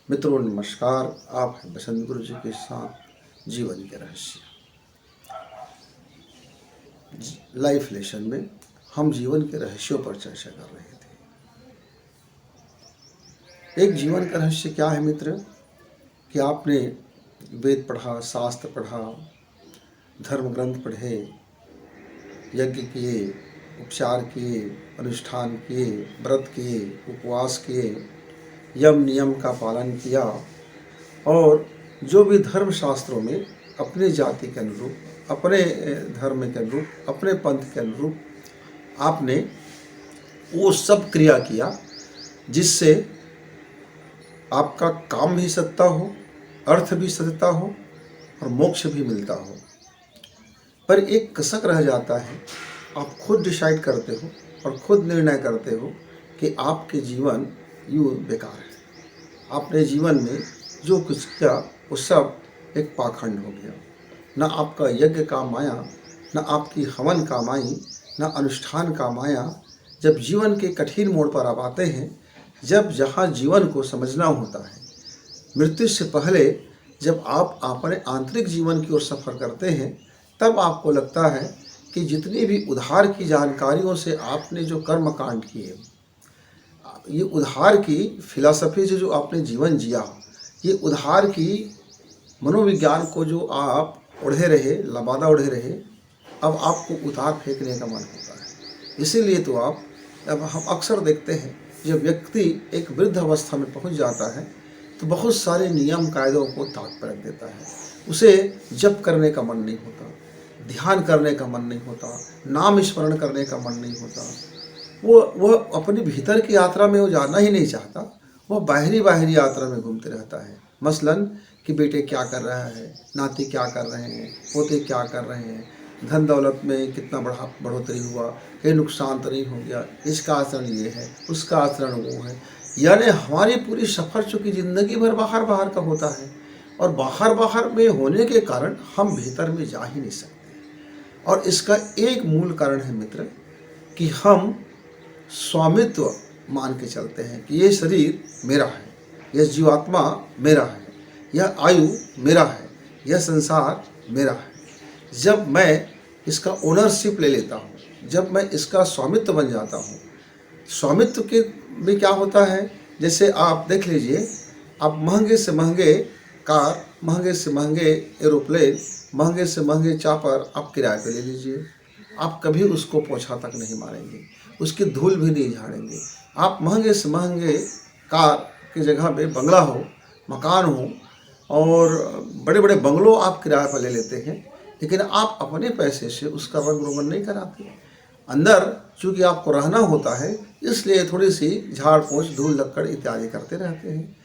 मित्रों नमस्कार। आप हैं बसंत गुरु जी के साथ जीवन के रहस्य लाइफ लेसन में हम जीवन के रहस्यों पर चर्चा कर रहे थे। एक जीवन का रहस्य क्या है मित्र कि आपने वेद पढ़ा, शास्त्र पढ़ा, धर्म ग्रंथ पढ़े, यज्ञ किए, उपचार किए, अनुष्ठान किए, व्रत किए, उपवास किए, यम नियम का पालन किया और जो भी धर्म शास्त्रों में अपने जाति के अनुरूप, अपने धर्म के अनुरूप, अपने पंथ के अनुरूप आपने वो सब क्रिया किया जिससे आपका काम भी सत्ता हो, अर्थ भी सत्ता हो और मोक्ष भी मिलता हो। पर एक कसक रह जाता है, आप खुद डिसाइड करते हो और खुद निर्णय करते हो कि आपके जीवन यूँ बेकार है। आपने जीवन में जो कुछ किया वो सब एक पाखंड हो गया। न आपका यज्ञ काम आया, न आपकी हवन काम आई, न अनुष्ठान काम आया। जब जीवन के कठिन मोड़ पर आप आते हैं, जब जहाँ जीवन को समझना होता है, मृत्यु से पहले जब आप अपने आंतरिक जीवन की ओर सफ़र करते हैं, तब आपको लगता है कि जितनी भी उधार की जानकारियों से आपने जो कर्म कांड किए, ये उधार की फिलॉसफी से जो आपने जीवन जिया, ये उधार की मनोविज्ञान को जो आप ओढ़े रहे, लबादा ओढ़े रहे, अब आपको उतार फेंकने का मन होता है। इसीलिए तो अब हम अक्सर देखते हैं जब व्यक्ति एक वृद्ध अवस्था में पहुंच जाता है तो बहुत सारे नियम कायदों को ताक पर रख देता है। उसे जप करने का मन नहीं होता, ध्यान करने का मन नहीं होता, नाम स्मरण करने का मन नहीं होता। वो अपने भीतर की यात्रा में वो जाना ही नहीं चाहता, वह बाहरी यात्रा में घूमते रहता है। मसलन कि बेटे क्या कर रहा है, नाती क्या कर रहे हैं, पोते क्या कर रहे हैं, धन दौलत में कितना बढ़ोतरी हुआ, कहीं नुकसान तो नहीं हो गया, इसका आचरण ये है, उसका आचरण वो है। यानी हमारी पूरी सफ़र चूँकि ज़िंदगी भर बाहर बाहर का होता है और बाहर में होने के कारण हम भीतर में जा ही नहीं सकते। और इसका एक मूल कारण है मित्र कि हम स्वामित्व मान के चलते हैं कि ये शरीर मेरा है, यह जीवात्मा मेरा है, यह आयु मेरा है, यह संसार मेरा है। जब मैं इसका ओनरशिप ले लेता हूँ, जब मैं इसका स्वामित्व बन जाता हूँ, स्वामित्व के में क्या होता है, जैसे आप देख लीजिए, आप महंगे से महंगे कार, महंगे से महंगे एरोप्लेन, महंगे से महंगे चापर आप किराए पे ले लीजिए, आप कभी उसको पोछा तक नहीं मारेंगे, उसकी धूल भी नहीं झाड़ेंगे। आप महंगे से महंगे कार की जगह पे बंगला हो, मकान हो और बड़े बड़े बंगलों आप किराए पर ले लेते हैं, लेकिन आप अपने पैसे से उसका रंग रोगन नहीं कराते। अंदर चूँकि आपको रहना होता है, इसलिए थोड़ी सी झाड़ पोंछ, धूल लक्कड़ इत्यादि करते रहते हैं।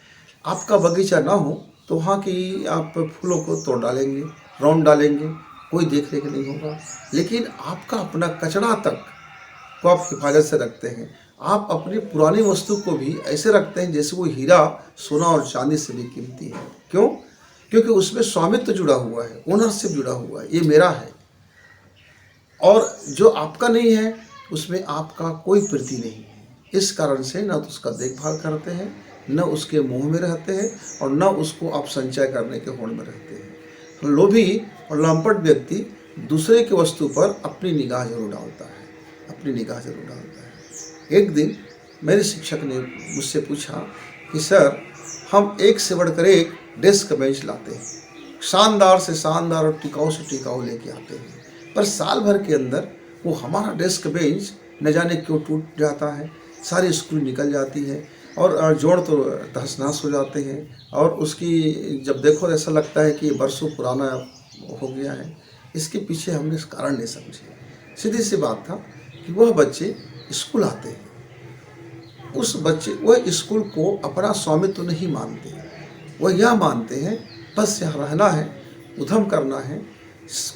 आपका बगीचा ना हो तो वहाँ की आप फूलों को तोड़ डालेंगे, रौंद डालेंगे, कोई देख रेख नहीं होगा। लेकिन आपका अपना कचरा तक को आप हिफाजत से रखते हैं। आप अपनी पुरानी वस्तु को भी ऐसे रखते हैं जैसे वो हीरा, सोना और चांदी से भी कीमती है। क्यों? क्योंकि उसमें स्वामित्व जुड़ा हुआ है, ओनरशिप जुड़ा हुआ है, ये मेरा है। और जो आपका नहीं है उसमें आपका कोई प्रीति नहीं है। इस कारण से न तो उसका देखभाल करते हैं, न उसके मोह में रहते हैं और न उसको आप संचय करने के होड़ में रहते हैं। लोभी और लंपट व्यक्ति दूसरे की वस्तु पर अपनी निगाह जरूर डालता है, अपनी निगाह जरूर डालता है। एक दिन मेरे शिक्षक ने मुझसे पूछा कि सर, हम एक से बढ़कर एक डेस्क बेंच लाते हैं, शानदार से शानदार और टिकाऊ से टिकाऊ लेके आते हैं, पर साल भर के अंदर वो हमारा डेस्क बेंच न जाने क्यों टूट जाता है, सारी स्क्रू निकल जाती है और जोड़ तो तहस नहस हो जाते हैं और उसकी जब देखो ऐसा लगता है कि ये बरसों पुराना हो गया है। इसके पीछे हमने इस कारण नहीं समझे। सीधी सी बात था कि वह बच्चे स्कूल आते हैं, उस बच्चे वह स्कूल को अपना स्वामित्व नहीं मानते, वह यह मानते हैं बस यहाँ रहना है, उधम करना है,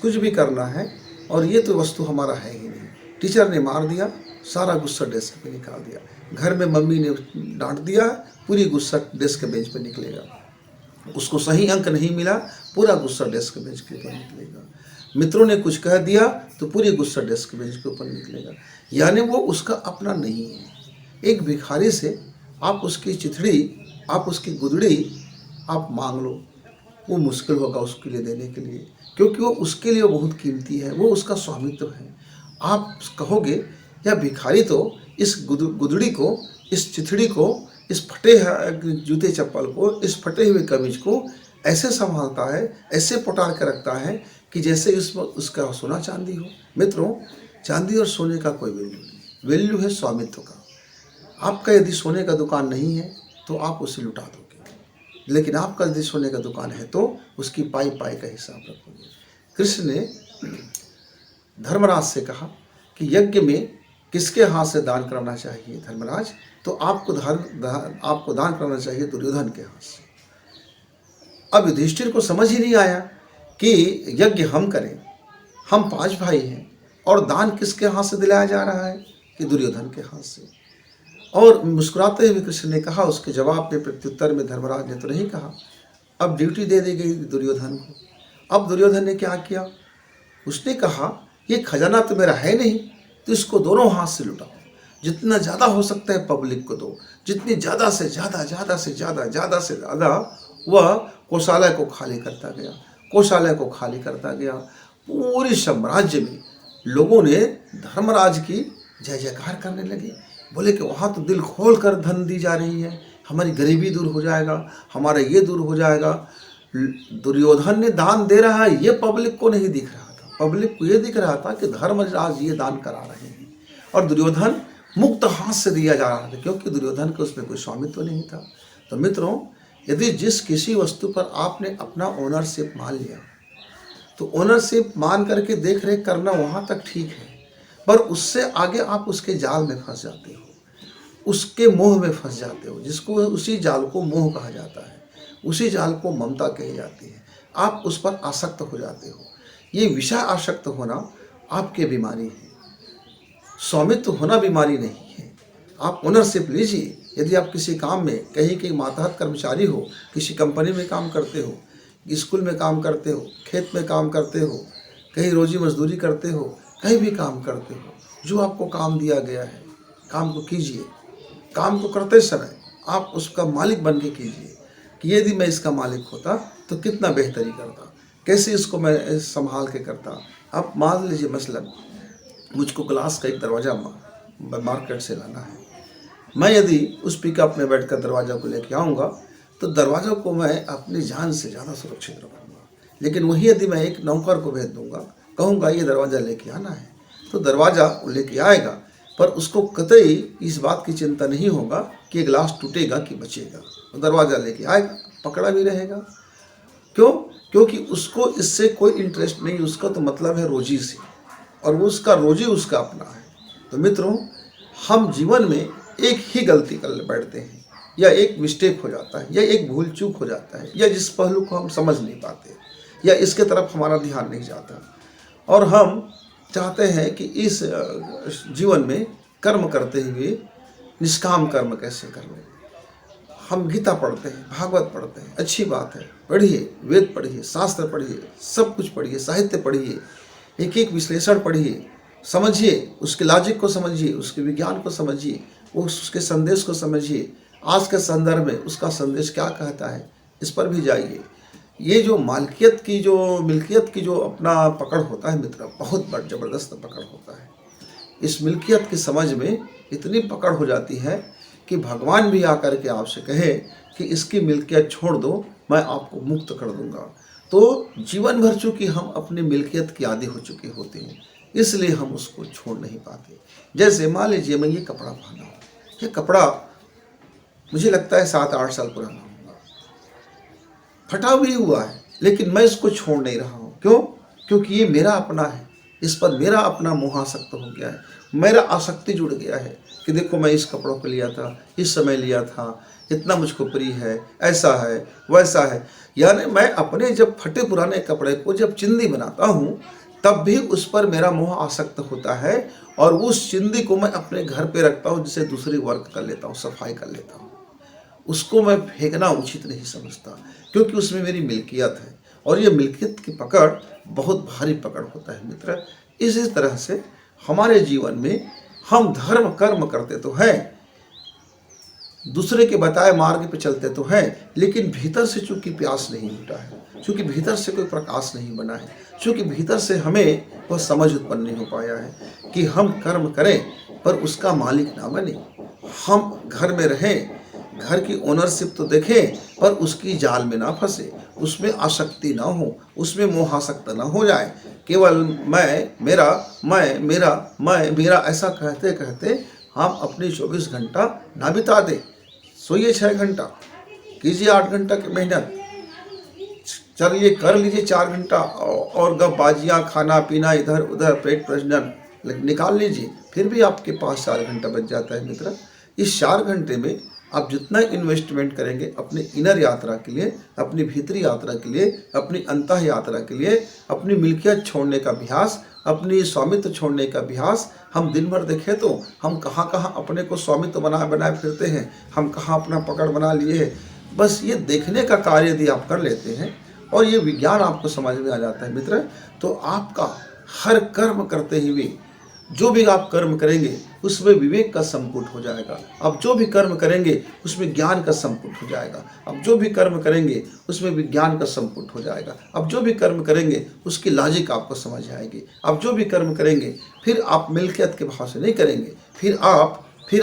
कुछ भी करना है और ये तो वस्तु हमारा है ही नहीं। टीचर ने मार दिया, सारा गुस्सा डेस्क पे निकाल दिया, घर में मम्मी ने डांट दिया, पूरी गुस्सा डेस्क बेंच पे निकलेगा, उसको सही अंक नहीं मिला, पूरा गुस्सा डेस्क बेंच के ऊपर निकलेगा, मित्रों ने कुछ कह दिया तो पूरी गुस्सा डेस्क बेंच के ऊपर निकलेगा। यानी वो उसका अपना नहीं है। एक भिखारी से आप उसकी चिथड़ी आप उसकी गुदड़ी आप मांग लो, वो मुश्किल होगा उसके लिए देने के लिए, क्योंकि वो उसके लिए बहुत कीमती है, वो उसका स्वामित्व है। आप कहोगे यह भिखारी तो इस गुदड़ी को, इस चिथड़ी को, इस फटे जूते चप्पल को, इस फटे हुए कमीज को ऐसे संभालता है, ऐसे पटार के रखता है कि जैसे उसका सोना चांदी हो। मित्रों, चांदी और सोने का कोई वैल्यू नहीं, वैल्यू है स्वामित्व का। आपका यदि सोने का दुकान नहीं है तो आप उसे लुटा दोगे, लेकिन आपका यदि सोने का दुकान है तो उसकी पाई पाई का हिसाब रखोगे। कृष्ण ने धर्मराज से कहा कि यज्ञ में किसके हाथ से दान करना चाहिए धर्मराज? तो आपको दान करना चाहिए दुर्योधन के हाथ से। अब युधिष्ठिर को समझ ही नहीं आया कि यज्ञ हम करें, हम 5 भाई हैं, और दान किसके हाथ से दिलाया जा रहा है? कि दुर्योधन के हाथ से। और मुस्कुराते हुए कृष्ण ने कहा, उसके जवाब में प्रत्युत्तर में धर्मराज ने तो नहीं कहा। अब ड्यूटी दे दी गई दुर्योधन को। अब दुर्योधन ने क्या किया? उसने कहा ये खजाना तो मेरा है नहीं, तो इसको दोनों हाथ से लुटाओ, जितना ज़्यादा हो सकता है पब्लिक को दो, जितनी ज़्यादा से ज़्यादा वह कोषालय को खाली करता गया, कोषालय को खाली करता गया। पूरे साम्राज्य में लोगों ने धर्मराज की जय जयकार करने लगे, बोले कि वहाँ तो दिल खोल कर धन दी जा रही है, हमारी गरीबी दूर हो जाएगा, हमारा ये दूर हो जाएगा। दुर्योधन ने दान दे रहा है ये पब्लिक को नहीं दिख रहा था, पब्लिक को ये दिख रहा था कि धर्मराज ये दान करा रहे हैं, और दुर्योधन मुक्त हाथ से दिया जा रहा था, क्योंकि दुर्योधन के उसमें कोई स्वामित्व नहीं था। तो मित्रों, यदि जिस किसी वस्तु पर आपने अपना ओनरशिप मान लिया, तो ओनरशिप मान करके देख रेख करना वहाँ तक ठीक है, पर उससे आगे आप उसके जाल में फंस जाते हो, उसके मोह में फंस जाते हो, जिसको उसी जाल को मोह कहा जाता है, उसी जाल को ममता कही जाती है। आप उस पर आसक्त हो जाते हो। ये विषय आसक्त होना आपकी बीमारी है, स्वामित्व होना बीमारी नहीं है। आप ओनरशिप लीजिए। यदि आप किसी काम में कहीं के मातहत कर्मचारी हो, किसी कंपनी में काम करते हो, स्कूल में काम करते हो, खेत में काम करते हो, कहीं रोजी मजदूरी करते हो, कहीं भी काम करते हो, जो आपको काम दिया गया है काम को कीजिए। काम को करते समय आप उसका मालिक बन के कीजिए कि यदि मैं इसका मालिक होता तो कितना बेहतरी करता, कैसे इसको मैं संभाल के करता। आप मान लीजिए मसलन मुझको ग्लास का एक दरवाज़ा मार्केट से लाना है, मैं यदि उस पिकअप में बैठकर दरवाज़ा को लेके आऊँगा तो दरवाज़ा को मैं अपनी जान से ज़्यादा सुरक्षित रखूँगा। लेकिन वही यदि मैं एक नौकर को भेज दूँगा, कहूँगा ये दरवाज़ा लेके आना है, तो दरवाज़ा लेके आएगा, पर उसको कतई इस बात की चिंता नहीं होगा कि ये ग्लास टूटेगा कि बचेगा। तो दरवाज़ा लेके आएगा, पकड़ा भी रहेगा। क्यों? क्योंकि उसको इससे कोई इंटरेस्ट नहीं, उसका तो मतलब है रोजी से, और वो उसका रोजी उसका अपना है। तो मित्रों, हम जीवन में एक ही गलती कर बैठते हैं, या एक मिस्टेक हो जाता है, या एक भूल चूक हो जाता है, या जिस पहलू को हम समझ नहीं पाते, या इसके तरफ हमारा ध्यान नहीं जाता, और हम चाहते हैं कि इस जीवन में कर्म करते हुए निष्काम कर्म कैसे कर लें। हम गीता पढ़ते हैं, भागवत पढ़ते हैं, अच्छी बात है, पढ़िए, वेद पढ़िए, शास्त्र पढ़िए, सब कुछ पढ़िए, साहित्य पढ़िए, एक एक विश्लेषण पढ़िए, समझिए, उसके लॉजिक को समझिए, उसके विज्ञान को समझिए, उसके संदेश को समझिए, आज के संदर्भ में उसका संदेश क्या कहता है, इस पर भी जाइए। ये जो मिल्कियत की जो अपना पकड़ होता है मित्र, बहुत बड़ा ज़बरदस्त पकड़ होता है। इस मिल्कियत की समझ में इतनी पकड़ हो जाती है कि भगवान भी आकर के आपसे कहे कि इसकी मिल्कियत छोड़ दो, मैं आपको मुक्त कर दूंगा। तो जीवन भर चूँकि हम अपनी मिल्कियत की आदी हो चुके होते हैं, इसलिए हम उसको छोड़ नहीं पाते। जैसे मान लीजिए मैं ये कपड़ा पहना हूँ, ये कपड़ा मुझे लगता है 7-8 साल पुराना होगा, फटा भी हुआ है, लेकिन मैं इसको छोड़ नहीं रहा हूँ। क्यों? क्योंकि ये मेरा अपना है, इस पर मेरा अपना मोह आसक्त हो गया है, मेरा आसक्ति जुड़ गया है कि देखो मैं इस कपड़ों को लिया था, इस समय लिया था, इतना मुझको प्रिय है, ऐसा है, वैसा है। यानी मैं अपने जब फटे पुराने कपड़े को जब चिंदी बनाता हूँ, तब भी उस पर मेरा मोह आसक्त होता है, और उस चिंदी को मैं अपने घर पे रखता हूँ, जिसे दूसरी वर्क कर लेता हूँ, सफाई कर लेता हूँ। उसको मैं फेंकना उचित नहीं समझता, क्योंकि उसमें मेरी मिल्कियत है, और ये मिल्कियत की पकड़ बहुत भारी पकड़ होता है मित्र। इसी तरह से हमारे जीवन में हम धर्म कर्म करते तो हैं, दूसरे के बताए मार्ग पे चलते तो हैं, लेकिन भीतर से चूंकि प्यास नहीं मिटा है, चूंकि भीतर से कोई प्रकाश नहीं बना है, चूंकि भीतर से हमें वह समझ उत्पन्न नहीं हो पाया है कि हम कर्म करें पर उसका मालिक ना बने। हम घर में रहें, घर की ओनरशिप तो देखें पर उसकी जाल में ना फंसे, उसमें आसक्ति ना हो, उसमें मोहासक्त ना हो जाए। केवल मैं मेरा ऐसा कहते कहते हम अपने 24 घंटा ना बिता दें। सोइए 6 घंटा, कीजिए 8 घंटा की मेहनत, चलिए कर लीजिए 4 घंटा और गपबाजियाँ, खाना पीना, इधर उधर पेट प्रजनन निकाल लीजिए, फिर भी आपके पास 4 घंटा बच जाता है मित्र। इस 4 घंटे में आप जितना इन्वेस्टमेंट करेंगे अपने इनर यात्रा के लिए, अपनी भीतरी यात्रा के लिए, अपनी अंतः यात्रा के लिए, अपनी मिल्कियत छोड़ने का अभ्यास, अपनी स्वामित्व छोड़ने का अभ्यास। हम दिन भर देखें तो हम कहाँ कहाँ अपने को स्वामित्व बनाए फिरते हैं, हम कहाँ अपना पकड़ बना लिए हैं। बस ये देखने का कार्य यदि आप कर लेते हैं और ये विज्ञान आपको समझ में आ जाता है मित्र, तो आपका हर कर्म करते हुए जो भी आप कर्म करेंगे उसमें विवेक का संपुट हो जाएगा। आप जो भी कर्म करेंगे उसमें ज्ञान का संपुट हो जाएगा। आप जो भी कर्म करेंगे उसमें विज्ञान का संपुट हो जाएगा। आप जो भी कर्म करेंगे उसकी लॉजिक आपको समझ आएगी। आप जो भी कर्म करेंगे फिर आप मिल्कियत के भाव से नहीं करेंगे, फिर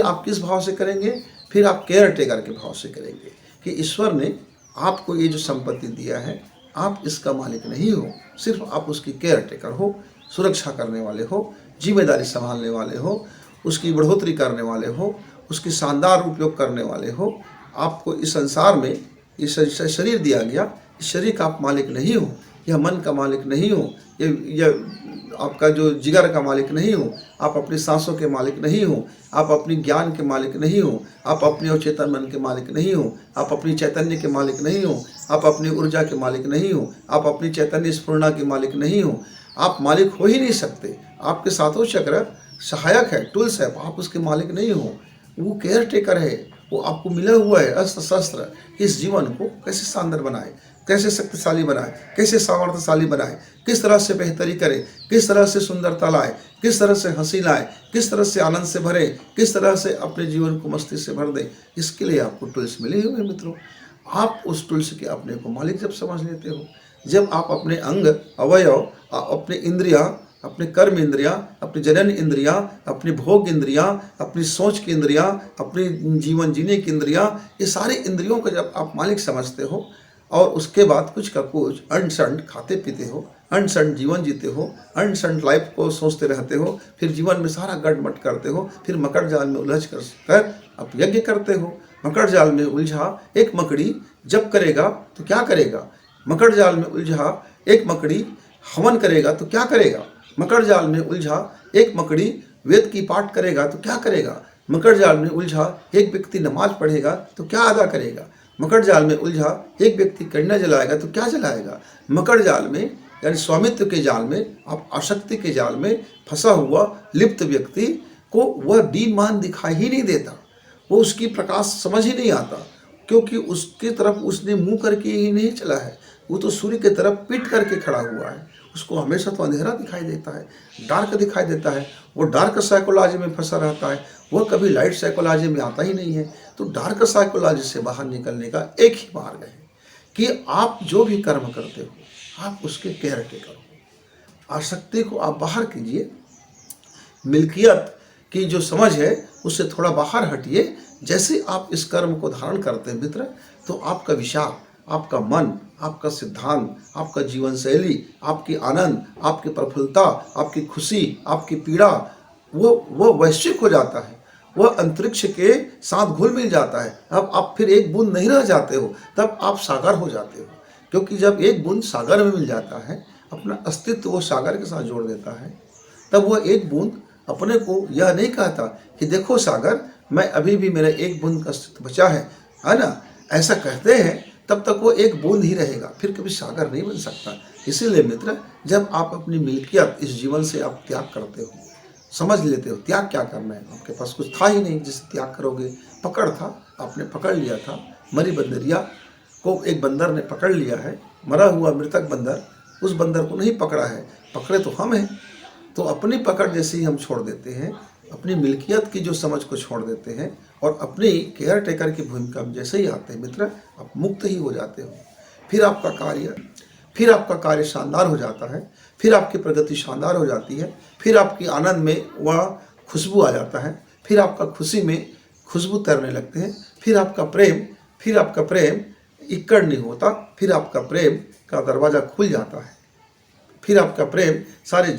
आप किस भाव से करेंगे? फिर आप केयर टेकर के भाव से करेंगे कि ईश्वर ने आपको ये जो संपत्ति दिया है, आप इसका मालिक नहीं हो, सिर्फ आप उसकी केयर टेकर हो, सुरक्षा करने वाले हो, जिम्मेदारी संभालने वाले हो, उसकी बढ़ोतरी करने वाले हो, उसकी शानदार उपयोग करने वाले हो। आपको इस संसार में इस शरीर दिया गया, इस शरीर का आप मालिक नहीं हो, यह मन का मालिक नहीं हो, यह आपका जो जिगर का मालिक नहीं हो, आप अपनी सांसों के मालिक नहीं हो, आप अपनी ज्ञान के मालिक नहीं हो, आप अपने अचेतन मन के मालिक नहीं हो, आप अपनी चैतन्य के मालिक नहीं हो, आप अपनी ऊर्जा के मालिक नहीं हो, आप अपनी चैतन्य स्फूर्णा के मालिक नहीं हो। आप मालिक हो ही नहीं सकते। आपके सातों चक्र सहायक है, टूल्स है, आप उसके मालिक नहीं हो। वो केयर टेकर है, वो आपको मिला हुआ है अस्त्र शस्त्र, इस जीवन को कैसे शानदार बनाए, कैसे शक्तिशाली बनाए, कैसे सामर्थ्यशाली बनाए, किस तरह से बेहतरी करे, किस तरह से सुंदरता लाए, किस तरह से हंसी लाए, किस तरह से आनंद से भरे, किस तरह से अपने जीवन को मस्ती से भर दे। इसके लिए आपको टूल्स मिले हुए मित्रों। आप उस टूल्स के अपने को मालिक जब समझ लेते हो, जब आप अपने अंग अवयव, अपने इंद्रियां, अपने कर्म इंद्रियां, अपनी जनन इंद्रियां, अपनी भोग इंद्रियां, अपनी सोच की इंद्रियां, अपनी जीवन जीने की इंद्रियां, ये सारी इंद्रियों को जब आप मालिक समझते हो और उसके बाद कुछ का कुछ अनसंड खाते पीते हो, अनसंड जीवन जीते हो, अनसंड लाइफ को सोचते रहते हो, फिर जीवन में सारा गड़मट करते हो, फिर मकर जाल में उलझ कर आप यज्ञ करते हो। मकर जाल में उलझा एक मकड़ी जब करेगा तो क्या करेगा? मकर जाल में उलझा एक मकड़ी हवन करेगा तो क्या करेगा? मकर जाल में उलझा एक मकड़ी वेद की पाठ करेगा तो क्या करेगा? मकर जाल में उलझा एक व्यक्ति नमाज पढ़ेगा तो क्या अदा करेगा? मकर जाल में उलझा एक व्यक्ति कन्या जलाएगा तो क्या जलाएगा? मकर जाल में यानी स्वामित्व के जाल में, आप आसक्ति के जाल में फंसा हुआ लिप्त व्यक्ति को वह दीन-मान दिखाई ही नहीं देता, वो उसकी प्रकाश समझ ही नहीं आता, क्योंकि उसकी तरफ उसने मुंह करके ही नहीं चला है। वो तो सूर्य की तरफ पीट करके खड़ा हुआ है, उसको हमेशा तो अंधेरा दिखाई देता है, डार्क दिखाई देता है। वो डार्क साइकोलॉजी में फंसा रहता है, वह कभी लाइट साइकोलॉजी में आता ही नहीं है। तो डार्क साइकोलॉजी से बाहर निकलने का एक ही मार्ग है कि आप जो भी कर्म करते हो आप उसके केयर टेकर हो। आसक्ति को आप बाहर कीजिए, मिल्कियत की जो समझ है उससे थोड़ा बाहर हटिए। जैसे आप इस कर्म को धारण करते हैं मित्र, तो आपका विचार, आपका मन, आपका सिद्धांत, आपका जीवन शैली, आपकी आनंद, आपकी प्रफुल्लता, आपकी खुशी, आपकी पीड़ा, वो वैश्विक हो जाता है, वह अंतरिक्ष के साथ घुल मिल जाता है। अब आप फिर एक बूंद नहीं रह जाते हो, तब आप सागर हो जाते हो। क्योंकि जब एक बूंद सागर में मिल जाता है, अपना अस्तित्व वो सागर के साथ जोड़ देता है, तब वह एक बूंद अपने को यह नहीं कहता कि देखो सागर, मैं अभी भी मेरा एक बूंद का अस्तित्व बचा है ना। ऐसा कहते हैं तब तक वो एक बूंद ही रहेगा, फिर कभी सागर नहीं बन सकता। इसीलिए मित्र, जब आप अपनी मिल्कियत इस जीवन से आप त्याग करते हो, समझ लेते हो त्याग क्या करना है, आपके पास कुछ था ही नहीं जिससे त्याग करोगे। पकड़ था, आपने पकड़ लिया था, मरी बंदरिया को एक बंदर ने पकड़ लिया है, मरा हुआ मृतक बंदर, उस बंदर को नहीं पकड़ा है, पकड़े तो हम हैं। तो अपनी पकड़ जैसे ही हम छोड़ देते हैं, अपनी मिल्कियत की जो समझ को छोड़ देते हैं और अपनी केयर टेकर की भूमिका में जैसे ही आते हैं मित्र, आप मुक्त ही हो जाते हो। फिर आपका कार्य फिर आपका कार्य शानदार हो जाता है, फिर आपकी प्रगति शानदार हो जाती है, फिर आपकी आनंद में वह खुशबू आ जाता है, फिर आपका खुशी में खुशबू तैरने लगते हैं, फिर आपका प्रेम इक्कड़ नहीं होता, फिर आपका प्रेम का दरवाज़ा खुल जाता है, फिर आपका प्रेम सारे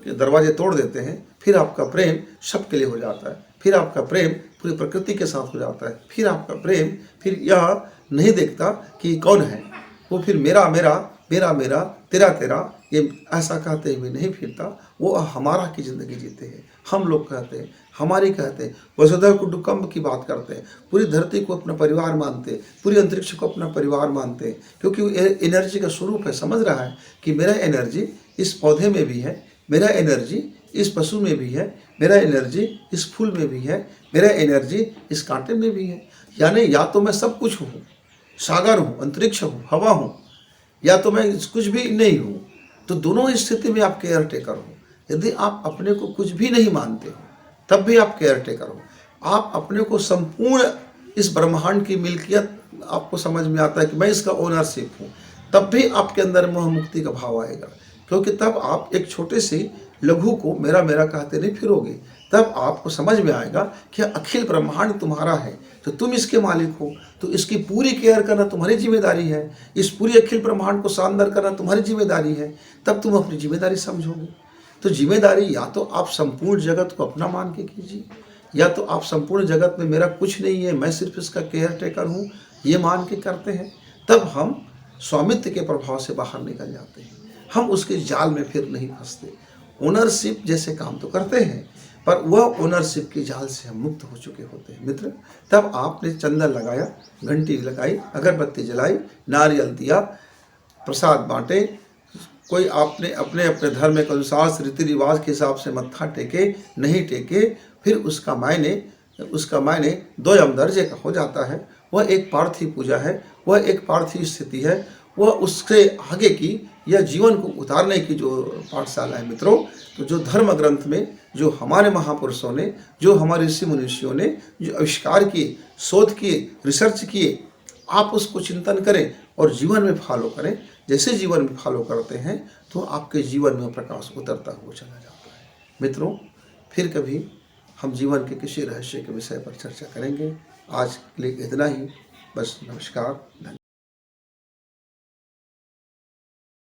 दरवाजे तोड़ देते हैं, फिर आपका प्रेम सबके लिए हो जाता है, फिर आपका प्रेम पूरी प्रकृति के साथ हो जाता है, फिर आपका प्रेम फिर यह नहीं देखता कि कौन है, वो फिर मेरा मेरा मेरा मेरा तेरा तेरा ये ऐसा कहते हुए नहीं फिरता, वो हमारा की ज़िंदगी जीते हैं। हम लोग कहते हैं, हमारी कहते हैं, वसुधैव कुटुम्बकम की बात करते हैं, पूरी धरती को अपना परिवार मानते हैं, पूरी अंतरिक्ष को अपना परिवार मानते हैं, क्योंकि वो एनर्जी का स्वरूप है। समझ रहा है कि मेरा एनर्जी इस पौधे में भी है, मेरा एनर्जी इस पशु में भी है, मेरा एनर्जी इस फूल में भी है, मेरा एनर्जी इस कांटे में भी है। यानी या तो मैं सब कुछ हूँ, सागर हूँ, अंतरिक्ष हूँ, हवा हूँ, या तो मैं कुछ भी नहीं हूँ। तो दोनों स्थिति में आप केयर टेकर हो। यदि आप अपने को कुछ भी नहीं मानते हो तब भी आप केयर टेकर हो। आप अपने को संपूर्ण इस ब्रह्मांड की मिल्कियत आपको समझ में आता है कि मैं इसका ओनरशिप हूँ, तब भी आपके अंदर मोह मुक्ति का भाव आएगा, क्योंकि तब आप एक छोटे से लघु को मेरा मेरा कहते नहीं फिरोगे। तब आपको समझ में आएगा कि अखिल ब्रह्मांड तुम्हारा है, तो तुम इसके मालिक हो, तो इसकी पूरी केयर करना तुम्हारी जिम्मेदारी है, इस पूरी अखिल ब्रह्मांड को शानदार करना तुम्हारी जिम्मेदारी है। तब तुम अपनी जिम्मेदारी समझोगे। तो जिम्मेदारी या तो आप संपूर्ण जगत को अपना मान के कीजिए, या तो आप संपूर्ण जगत में मेरा कुछ नहीं है, मैं सिर्फ इसका केयर टेकर हूँ, ये मान के करते हैं। तब हम स्वामित्व के प्रभाव से बाहर निकल जाते हैं, हम उसके जाल में फिर नहीं फंसते। ओनरशिप जैसे काम तो करते हैं, पर वह ओनरशिप के जाल से हम मुक्त हो चुके होते हैं मित्र। तब आपने चंदन लगाया, घंटी लगाई, अगरबत्ती जलाई, नारियल दिया, प्रसाद बांटे, कोई आपने अपने अपने धर्म के अनुसार रीति रिवाज के हिसाब से मत्था टेके नहीं टेके, फिर उसका मायने द्वयम दर्जे का हो जाता है। वह एक पार्थिव पूजा है, वह एक पार्थिव स्थिति है, वह उससे आगे की यह जीवन को उतारने की जो पाठशाला है मित्रों। तो जो धर्म ग्रंथ में जो हमारे महापुरुषों ने, जो हमारे ऋषि मुनीषियों ने जो आविष्कार किए, शोध किए, रिसर्च किए, आप उसको चिंतन करें और जीवन में फॉलो करें। जैसे जीवन में फॉलो करते हैं तो आपके जीवन में प्रकाश उतरता हुआ चला जाता है। मित्रों, फिर कभी हम जीवन के किसी रहस्य के विषय पर चर्चा करेंगे। आज के लिए इतना ही, बस नमस्कार, धन्यवाद।